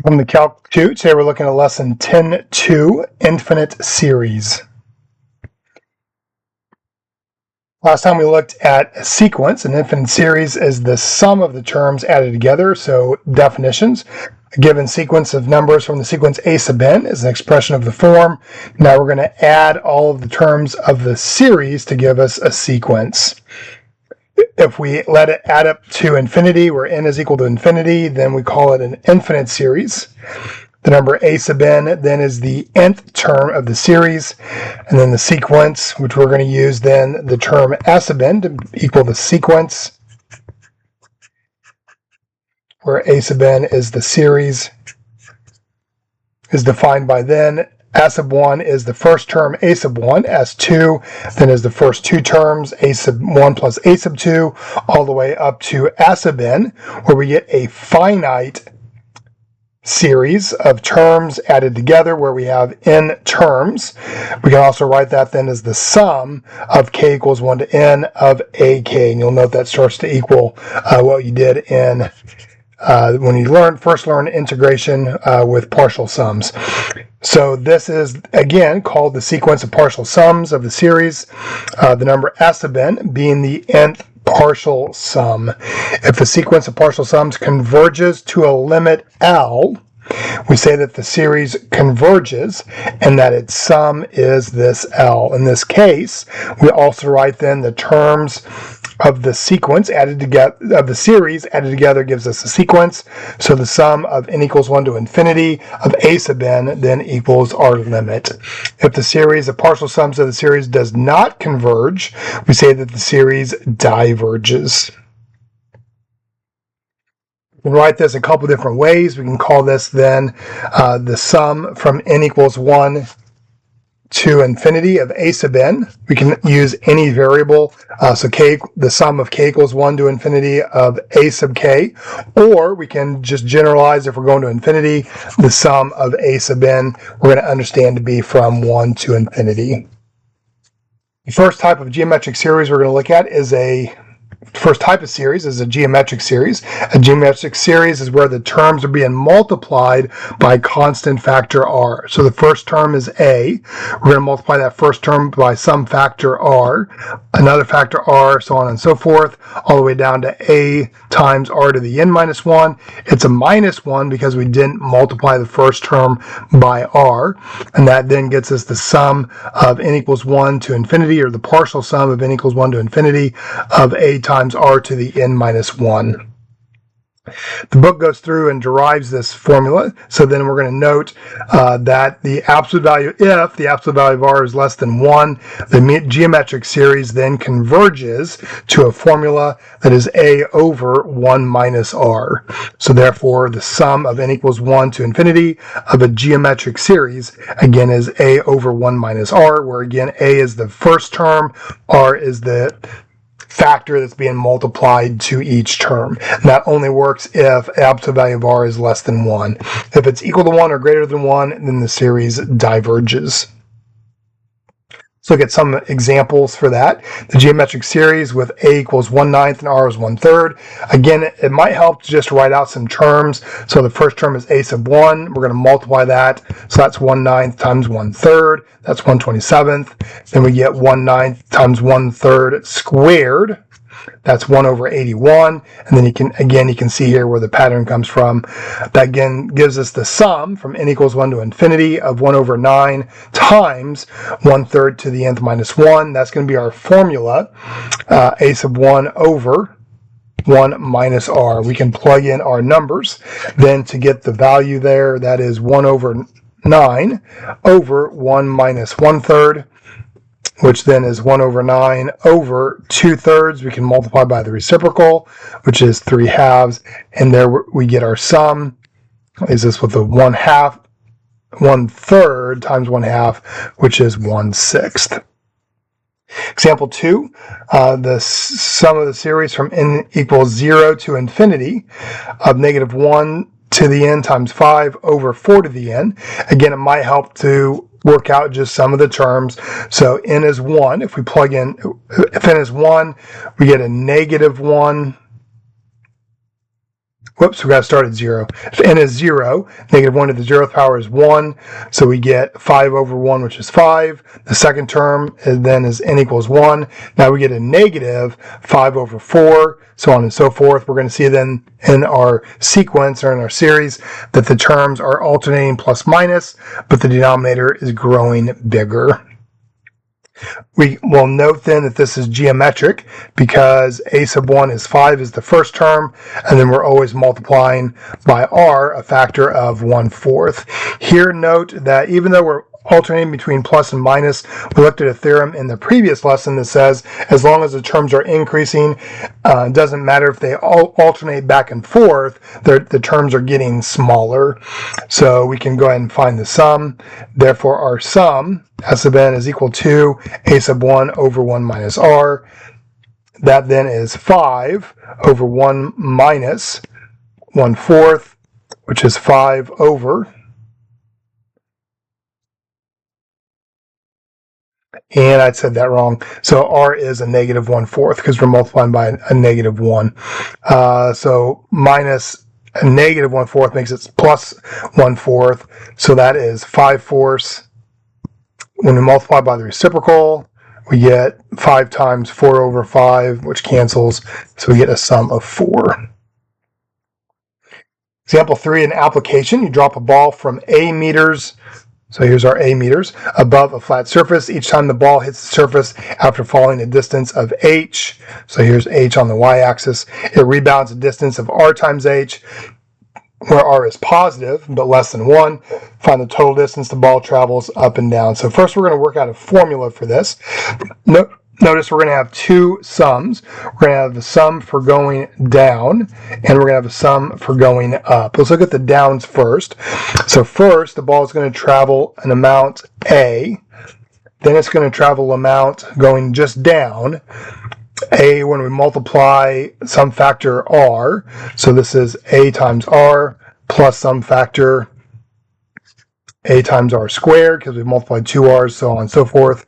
From the Calc 2, today we're looking at lesson 10.2, infinite series. Last time we looked at a sequence. An infinite series is the sum of the terms added together, so definitions. A given sequence of numbers from the sequence a sub n is an expression of the form. Now we're going to add all of the terms of the series to give us a sequence. If we let it add up to infinity, where n is equal to infinity, then we call it an infinite series. The number a sub n then is the nth term of the series, and then the sequence, which we're going to use then the term a sub n to equal the sequence, where a sub n is the series, is defined by then a sub 1 is the first term a sub 1, s2 then is the first two terms a sub 1 plus a sub 2, all the way up to a sub n, where we get a finite series of terms added together where we have n terms. We can also write that then as the sum of k equals 1 to n of ak, and you'll note that starts to equal what you did in when you first learned integration with partial sums. So this is again called the sequence of partial sums of the series, the number a sub n being the nth partial sum. If the sequence of partial sums converges to a limit L, we say that the series converges and that its sum is this L. In this case, we also write then the terms of the sequence added together, of the series added together gives us a sequence. So the sum of n equals 1 to infinity of a sub n then equals our limit. If the series of partial sums of the series does not converge, we say that the series diverges. We can write this a couple different ways. We can call this then the sum from n equals 1 to infinity of a sub n. We can use any variable, so k, the sum of k equals 1 to infinity of a sub k, or we can just generalize if we're going to infinity, the sum of a sub n we're going to understand to be from 1 to infinity. The first type of geometric series we're going to look at is a geometric series. A geometric series is where the terms are being multiplied by a constant factor r. So the first term is a. We're going to multiply that first term by some factor r, another factor r, so on and so forth, all the way down to a times r to the n minus 1. It's a minus 1 because we didn't multiply the first term by r, and that then gets us the sum of n equals 1 to infinity, or the partial sum of n equals 1 to infinity of a times r to the n minus 1. The book goes through and derives this formula, so then we're going to note that the absolute value, if the absolute value of r is less than 1, the geometric series then converges to a formula that is a over 1 minus r. So therefore the sum of n equals 1 to infinity of a geometric series again is a over 1 minus r, where again a is the first term, r is the factor that's being multiplied to each term. And that only works if absolute value of r is less than 1. If it's equal to 1 or greater than 1, then the series diverges. Let's look at some examples for that. The geometric series with a equals 1/9 and r is 1/3. Again, it might help to just write out some terms. So the first term is a sub 1. We're going to multiply that. So that's 1/9 times 1/3. That's 1/27. Then we get 1/9 times 1/3 squared. That's 1 over 81, and then you can see here where the pattern comes from. That again gives us the sum from n equals 1 to infinity of 1 over 9 times 1/3 to the nth minus 1. That's going to be our formula, a sub 1 over 1 minus r. We can plug in our numbers then to get the value there. That is 1 over 9 over 1 minus 1/3, which then is 1 over 9 over 2/3. We can multiply by the reciprocal, which is 3/2, and there we get our sum. Is this with the 1/2, 1/3 times 1/2, which is 1/6. Example 2, the sum of the series from n equals 0 to infinity of negative 1 to the n times 5 over 4 to the n. Again, it might help to work out just some of the terms. So n is 1. If we plug in, if n is 1, we get a negative 1 Whoops, we got to start at 0. If n is 0, negative 1 to the 0th power is 1. So we get 5 over 1, which is 5. The second term then is n equals 1. Now we get a negative 5 over 4, so on and so forth. We're going to see then in our sequence or in our series that the terms are alternating plus minus, but the denominator is growing bigger. We will note then that this is geometric because a sub 1 is 5 is the first term, and then we're always multiplying by r, a factor of 1/4. Here note that even though we're alternating between plus and minus, we looked at a theorem in the previous lesson that says as long as the terms are increasing, it doesn't matter if they alternate back and forth, the terms are getting smaller. So we can go ahead and find the sum. Therefore our sum, S sub n, is equal to a sub 1 over 1 minus r. That then is 5 over 1 minus 1/4, which is 5 over, and I said that wrong. So r is a negative 1/4 because we're multiplying by a negative 1. So minus a negative 1/4 makes it plus 1/4. So that is 5/4. When we multiply by the reciprocal, we get 5 times 4 over 5, which cancels. So we get a sum of 4. Example 3, an application. You drop a ball from A meters. So here's our A meters, above a flat surface. Each time the ball hits the surface after falling a distance of h, so here's h on the y-axis, it rebounds a distance of r times h, where r is positive, but less than 1. Find the total distance the ball travels up and down. So first we're going to work out a formula for this. Notice we're going to have two sums. We're going to have the sum for going down, and we're going to have a sum for going up. Let's look at the downs first. So first, the ball is going to travel an amount A. Then it's going to travel amount going just down. A, when we multiply some factor R, so this is A times R plus some factor A times R squared, because we've multiplied 2 R's, so on and so forth.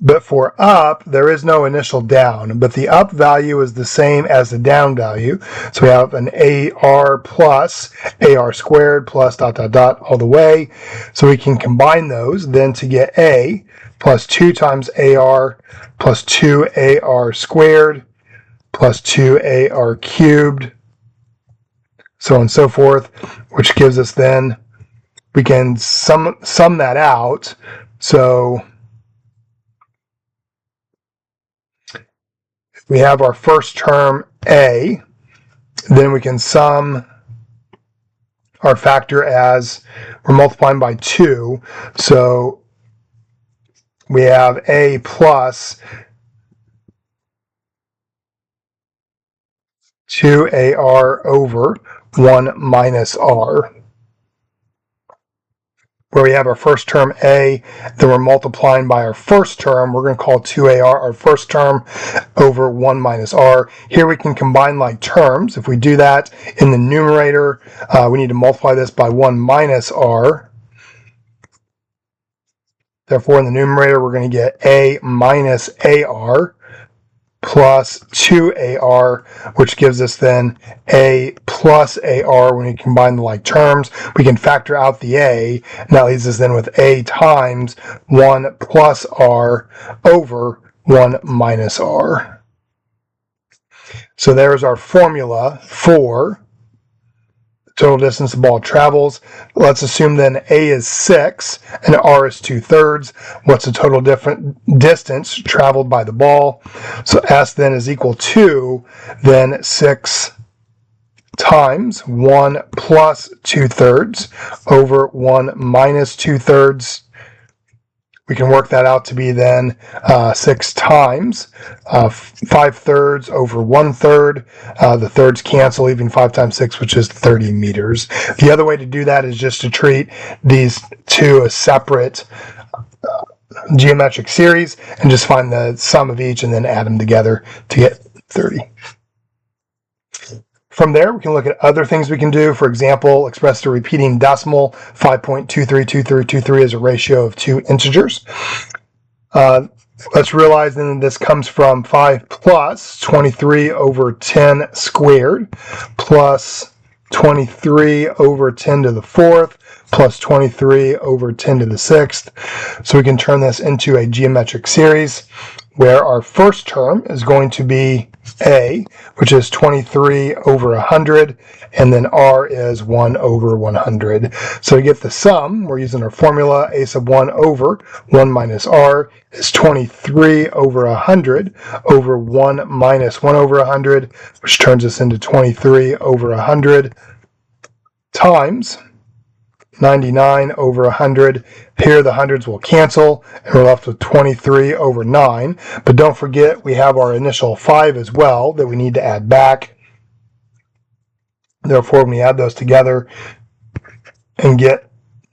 But for up, there is no initial down, but the up value is the same as the down value. So we have an AR plus AR squared plus ... all the way. So we can combine those then to get A plus 2 times AR plus 2AR squared plus 2AR cubed, so on and so forth, which gives us then, we can sum that out. So we have our first term A, then we can sum our factor as we're multiplying by 2. So we have A plus 2AR over 1 minus R, where we have our first term A, then we're multiplying by our first term. We're going to call 2AR our first term over 1 minus R. Here we can combine like terms. If we do that in the numerator, we need to multiply this by 1 minus R. Therefore, in the numerator, we're going to get A minus AR plus 2AR, which gives us then A plus AR. When we combine the like terms, we can factor out the A, and that leaves us then with A times 1 plus R over 1 minus R. So there's our formula for total distance the ball travels. Let's assume then A is 6 and R is 2/3. What's the total distance traveled by the ball? So S then is equal to then 6 times 1 plus 2/3 over 1 minus 2/3. We can work that out to be then 6 times 5/3 over 1/3. The thirds cancel, leaving 5 times 6, which is 30 meters. The other way to do that is just to treat these two as separate geometric series and just find the sum of each and then add them together to get 30. From there, we can look at other things we can do. For example, express the repeating decimal. 5.232323 is a ratio of two integers. Let's realize then this comes from 5 plus 23 over 10 squared plus 23 over 10 to the 4th plus 23 over 10 to the 6th. So we can turn this into a geometric series where our first term is going to be a, which is 23 over 100, and then r is 1 over 100. So to get the sum, we're using our formula, a sub 1 over 1 minus r is 23 over 100 over 1 minus 1 over 100, which turns us into 23 over 100 times 99 over 100. Here the hundreds will cancel, and we're left with 23 over 9. But don't forget, we have our initial 5 as well that we need to add back. Therefore, when we add those together and get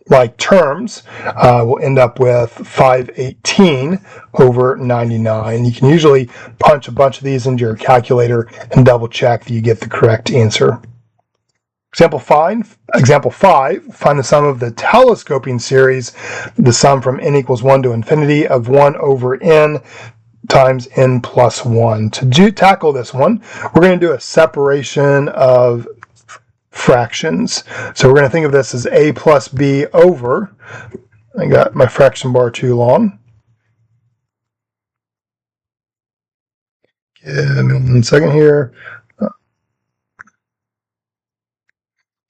like terms, we'll end up with 518 over 99. You can usually punch a bunch of these into your calculator and double check that you get the correct answer. Example 5, find the sum of the telescoping series, the sum from n equals 1 to infinity of 1 over n times n plus 1. To tackle this one, we're going to do a separation of fractions. So we're going to think of this as a plus b over, I got my fraction bar too long. Give me 1 second here.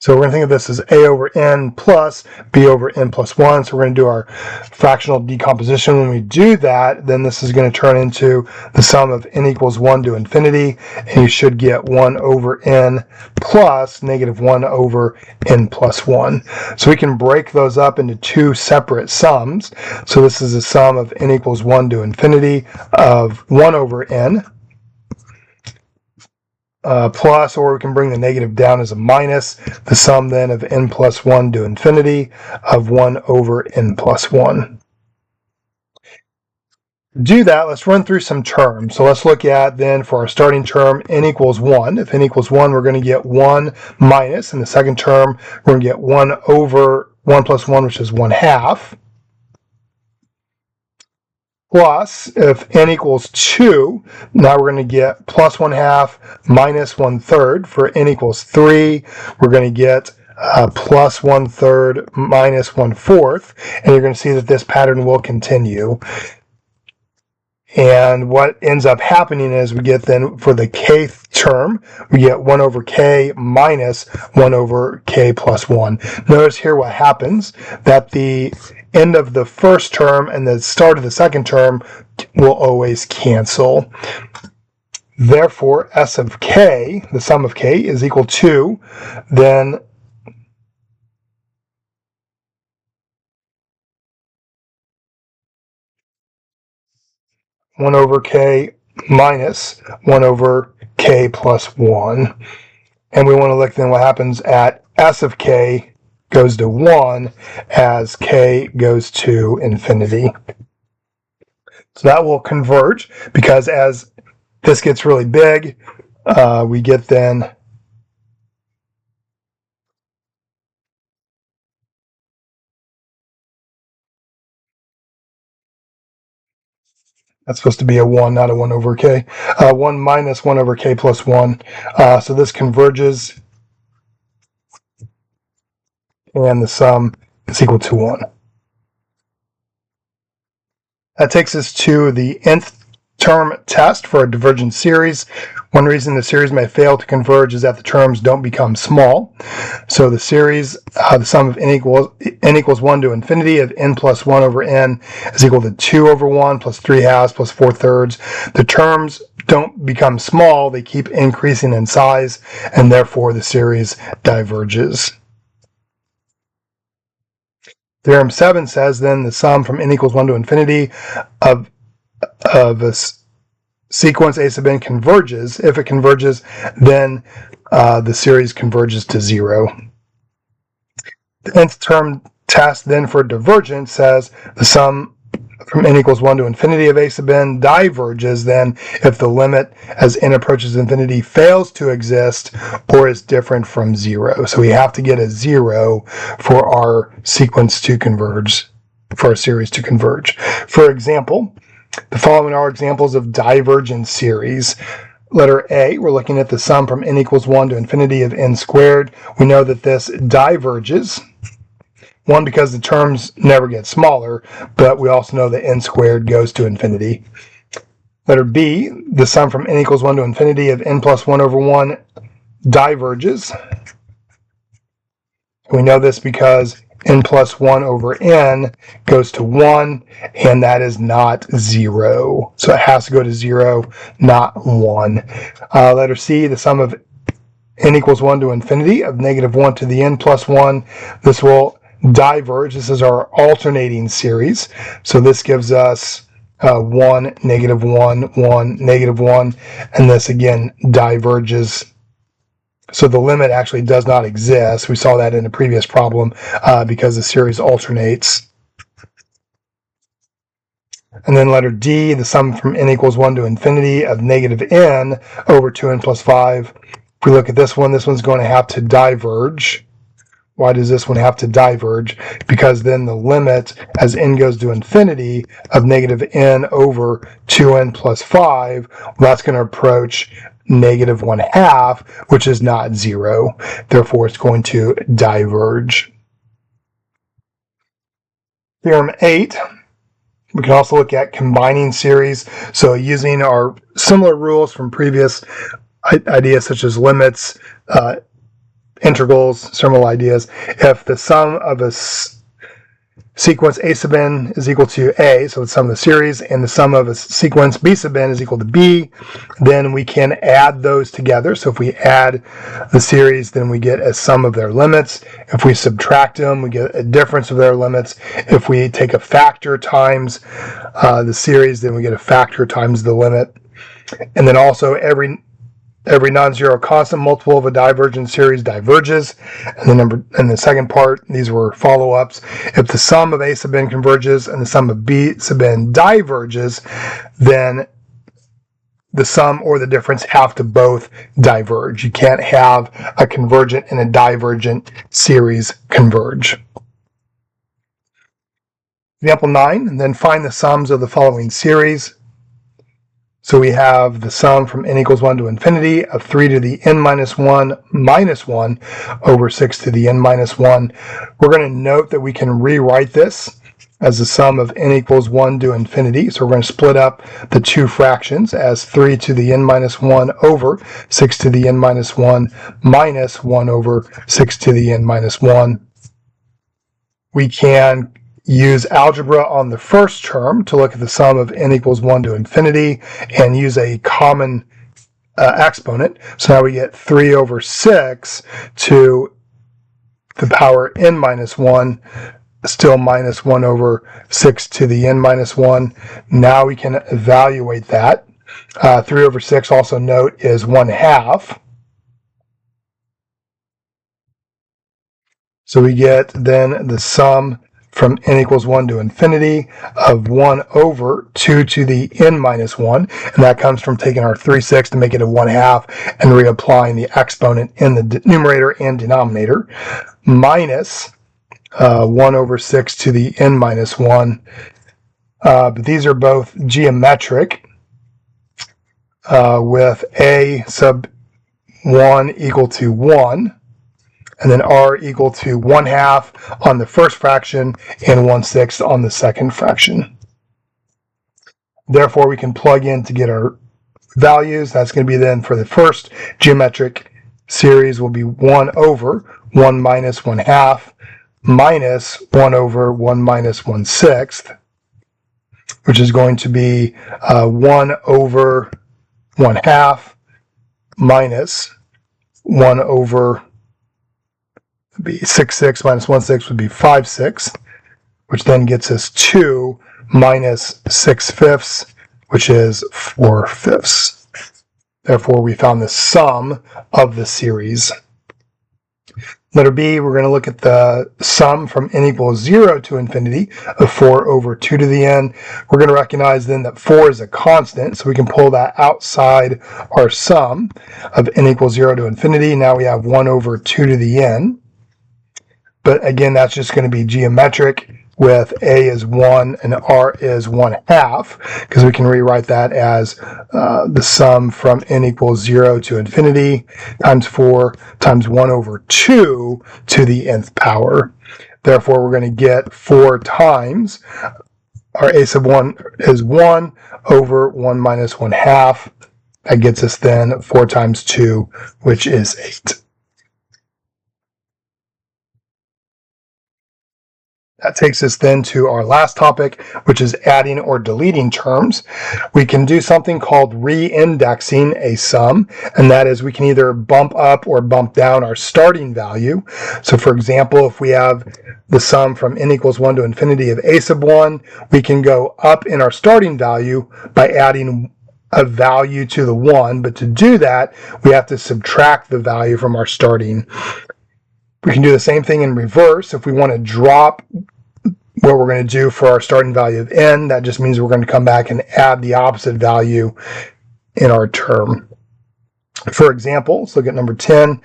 So we're going to think of this as a over n plus b over n plus 1. So we're going to do our fractional decomposition. When we do that, then this is going to turn into the sum of n equals 1 to infinity, and you should get 1 over n plus negative 1 over n plus 1. So we can break those up into two separate sums. So this is a sum of n equals 1 to infinity of 1 over n. Plus, or we can bring the negative down as a minus, the sum then of n plus 1 to infinity of 1 over n plus 1. To do that, let's run through some terms. So let's look at then for our starting term, n equals 1. If n equals 1, we're going to get 1 minus. In the second term, we're going to get 1 over 1 plus 1, which is 1 half. Plus, if n equals 2, now we're going to get plus 1 half minus 1/3. For n equals 3, we're going to get plus 1/3 minus 1/4. And you're going to see that this pattern will continue. And what ends up happening is we get then for the kth term, we get 1 over k minus 1 over k plus 1. Notice here what happens, that the end of the first term and the start of the second term will always cancel. Therefore, S of k, the sum of k, is equal to then one over k minus 1 over k plus 1. And we want to look then what happens at S of k goes to 1 as k goes to infinity. So that will converge, because as this gets really big, we get then that's supposed to be a 1, not a 1 over k. 1 minus 1 over k plus 1. So this converges, and the sum is equal to 1. That takes us to the nth term test for a divergent series. One reason the series may fail to converge is that the terms don't become small. So the series, the sum of n equals 1 to infinity of n plus 1 over n is equal to 2 over 1 plus 3 halves plus 4/3. The terms don't become small, they keep increasing in size, and therefore the series diverges. Theorem 7 says then the sum from n equals 1 to infinity of a sequence a sub n converges. If it converges, then the series converges to 0. The nth term test then for divergence says the sum from n equals 1 to infinity of a sub n diverges then if the limit as n approaches infinity fails to exist or is different from 0. So we have to get a 0 for our sequence to converge, for our series to converge. For example, the following are examples of divergent series. Letter A, we're looking at the sum from n equals 1 to infinity of n squared. We know that this diverges. One, because the terms never get smaller, but we also know that n squared goes to infinity. Letter B, the sum from n equals 1 to infinity of n plus 1 over 1 diverges. We know this because n plus 1 over n goes to 1, and that is not 0. So it has to go to 0, not 1. Letter C, the sum of n equals 1 to infinity of negative 1 to the n plus 1. This will diverge. This is our alternating series. So this gives us 1, negative 1, 1, negative 1, and this again diverges. So the limit actually does not exist. We saw that in the previous problem because the series alternates. And then letter D, the sum from n equals 1 to infinity of negative n over 2n plus 5. If we look at this one's going to have to diverge. Why does this one have to diverge? Because then the limit as n goes to infinity of negative n over 2n plus 5, well, that's going to approach negative 1/2, which is not 0. Therefore, it's going to diverge. Theorem 8. We can also look at combining series. So using our similar rules from previous ideas such as limits, integrals, similar ideas. If the sum of a sequence a sub n is equal to a, so the sum of the series, and the sum of a sequence b sub n is equal to b, then we can add those together. So if we add the series, then we get a sum of their limits. If we subtract them, we get a difference of their limits. If we take a factor times the series, then we get a factor times the limit. And then also every non-zero constant multiple of a divergent series diverges. And the second part, these were follow-ups. If the sum of a sub n converges and the sum of b sub n diverges, then the sum or the difference have to both diverge. You can't have a convergent and a divergent series converge. Example 9, and then find the sums of the following series. So we have the sum from n equals 1 to infinity of 3 to the n minus 1 minus 1 over 6 to the n minus 1. We're going to note that we can rewrite this as the sum of n equals 1 to infinity. So we're going to split up the two fractions as 3 to the n minus 1 over 6 to the n minus 1 minus 1 over 6 to the n minus 1. We can use algebra on the first term to look at the sum of n equals 1 to infinity and use a common exponent. So now we get 3 over 6 to the power n minus 1, still minus 1 over 6 to the n minus 1. Now we can evaluate that. 3 over 6, also note, is 1/2. So we get then the sum from n equals 1 to infinity of 1 over 2 to the n minus 1. And that comes from taking our 3/6 to make it a 1/2 and reapplying the exponent in the numerator and denominator, minus 1 over 6 to the n minus 1. But these are both geometric, with a sub 1 equal to 1. And then r equal to 1/2 on the first fraction and 1/6 on the second fraction. Therefore, we can plug in to get our values. That's going to be then for the first geometric series will be 1 over 1 minus 1/2 minus 1 over 1 minus 1/6, which is going to be 1 over 1/2 minus 1 over be 6/6 minus 1/6 would be 5/6, which then gets us 2 minus 6/5, which is 4/5. Therefore, we found the sum of the series. Letter B, we're going to look at the sum from n equals 0 to infinity of 4 over 2 to the n. We're going to recognize then that 4 is a constant, so we can pull that outside our sum of n equals 0 to infinity. Now we have 1 over 2 to the n. But again, that's just going to be geometric with a is 1 and r is 1/2, because we can rewrite that as the sum from n equals 0 to infinity times 4 times 1 over 2 to the nth power. Therefore, we're going to get 4 times our a sub 1 is 1 over 1 minus 1/2. That gets us then 4 times 2, which is 8. That takes us then to our last topic, which is adding or deleting terms. We can do something called re-indexing a sum, and that is we can either bump up or bump down our starting value. So for example, if we have the sum from n equals 1 to infinity of a sub 1, we can go up in our starting value by adding a value to the 1, but to do that, we have to subtract the value from our starting. We can do the same thing in reverse. If we want to drop what we're going to do for our starting value of n, that just means we're going to come back and add the opposite value in our term. For example, let's look at number 10.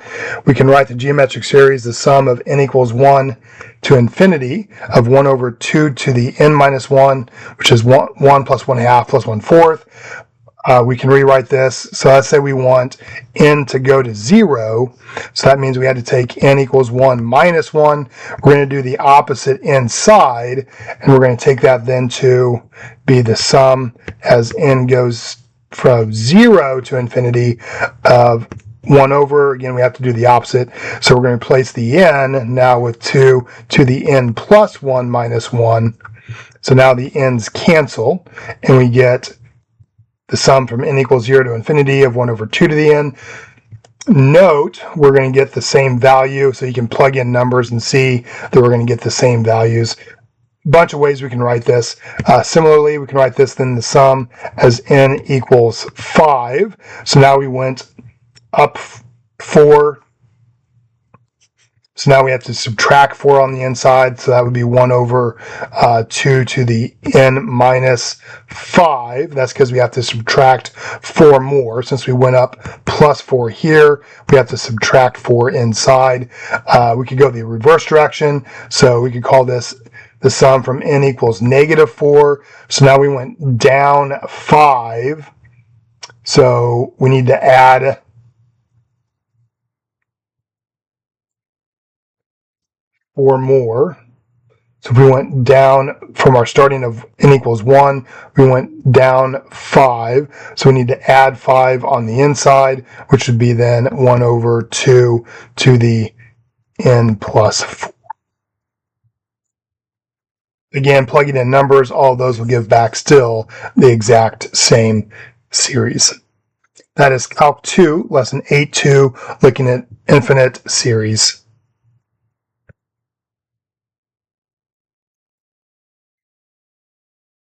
We can write the geometric series, the sum of n equals 1 to infinity of 1 over 2 to the n minus 1, which is 1 plus 1/2 plus 1/4. We can rewrite this. So let's say we want n to go to 0. So that means we had to take n equals 1 minus 1. We're going to do the opposite inside, and we're going to take that then to be the sum as n goes from 0 to infinity of 1 over, again, we have to do the opposite. So we're going to replace the n now with 2 to the n plus 1 minus 1. So now the n's cancel, and we get the sum from n equals 0 to infinity of 1 over 2 to the n. Note, we're going to get the same value, so you can plug in numbers and see that we're going to get the same values. A bunch of ways we can write this. Similarly, we can write this then the sum as n equals 5. So now we went up 4. So now we have to subtract 4 on the inside, so that would be 1 over 2 to the n minus 5. That's because we have to subtract 4 more. Since we went up plus 4 here, we have to subtract 4 inside. We could go the reverse direction, so we could call this the sum from n equals negative 4. So now we went down 5, so we need to add 4 more. So if we went down from our starting of n equals 1, we went down 5. So we need to add 5 on the inside, which would be then 1 over 2 to the n plus 4. Again, plugging in numbers, all of those will give back still the exact same series. That is Calc 2, Lesson 8.2, looking at infinite series.